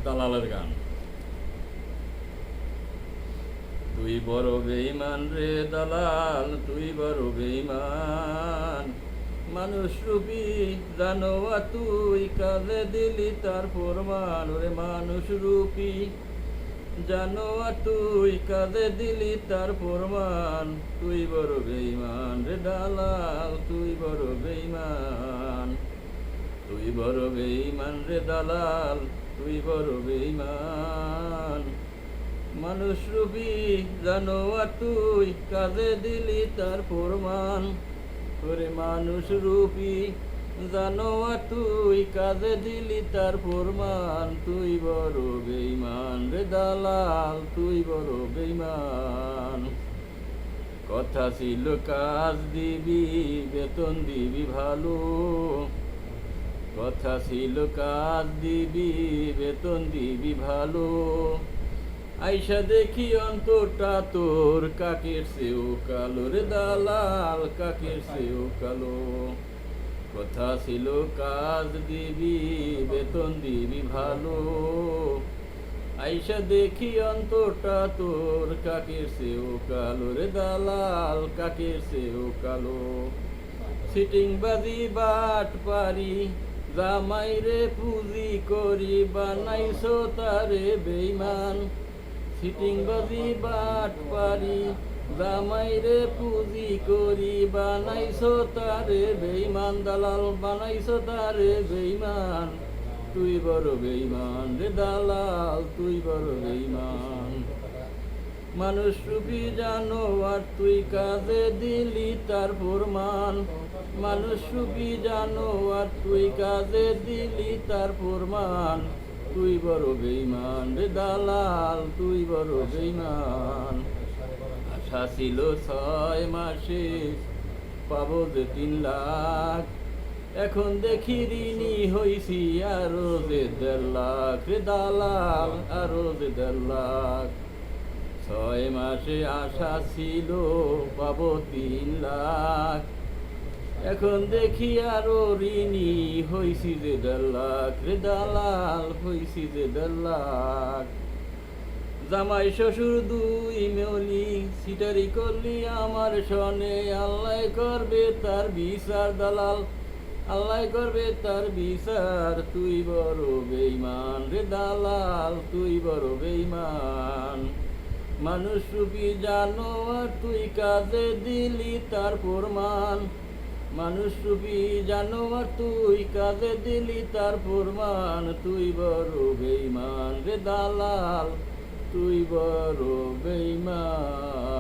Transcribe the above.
দালালের গান। তুই বড় বেঈমান রে দালাল, তুই বড় বেঈমান। মানুষ রূপী জানোয়া তুই, কাজে দিলি তার প্রমাণ। ওরে মানুষ রূপী জানোয়া তুই, কাজে দিলি তার প্রমাণ। তুই বড় বেঈমান রে দালাল, তুই বড় বেঈমান। তুই বড় বেঈমান রে দালাল, তুই বড় বেঈমান। মানুষ রূপী জানোয়া তুই, কাজে দিলি তার প্রমাণ। ওরে মানুষ রূপী জানোয়া তুই, কাজে দিলি তার প্রমাণ। তুই বড় বেঈমান রে দালাল, তুই বড় বেঈমান। কথা ছিল কাজ দিবি, বেতন দিবি ভালো। কথা ছিল কাজ দিবি, বেতন দিবি ভালো। আইসা দেখি অন্তরটা তোর কাকের সেও কালো রে দালাল, কাকের সেও কালো। কথা ছিল কাজ দিবি, বেতন দিবি ভালো। আইসা দেখি অন্তরটা তোর কাকের সেও কালো রে দালাল, কাকের সেও কালো। সিটিং বাজি বাট পারি, জামাইরে পুঁজি করি, বানাইছো তারে বেঈমান। সিটিং বাজি বাট পারি, জামাইরে পুঁজি করি, বানাইছো তারে বেঈমান। দালাল বানাইছো তারে বেঈমান। তুই বড় বেঈমান রে দালাল, তুই বড় বেঈমান। মানুষ রূপী জানোয়ার তুই, কাজে দিলি তার প্রমাণ। মানুষ রূপী জানোয়ার তুই, কাজে দিলি তার প্রমাণ। তুই বড় বেঈমান রে দালাল, তুই বড় বেঈমান। আশা ছিল 6 মাসে পাবো যে 3 লাখ, এখন দেখি ঋণী হইছি আরো যে 1.5 লাখ রে দালাল, আরো যে 1.5 লাখ। 6 মাসে আশা ছিল পাবো 3 লাখ, এখন দেখি আরো ঋণী হইছি যে 1.5 লাখ রে দালাল, হইছি যে 1.5 লাখ। জামাই শ্বশুর দুই মেলি, সিটারি করলি আমার সনে। আল্লাহ করবে তার বিচার দালাল, আল্লাহ করবে তার বিচার। তুই বড় বেঈমান রে দালাল, তুই বড় বেঈমান। মানুষ রূপী জানোয়ার তুই, কাজে দিলি তার প্রমাণ। মানুষ রূপী জানোয়ার তুই, কাজে দিলি তার প্রমাণ। তুই বড় বেঈমান রে দালাল, তুই বড় বেঈমান।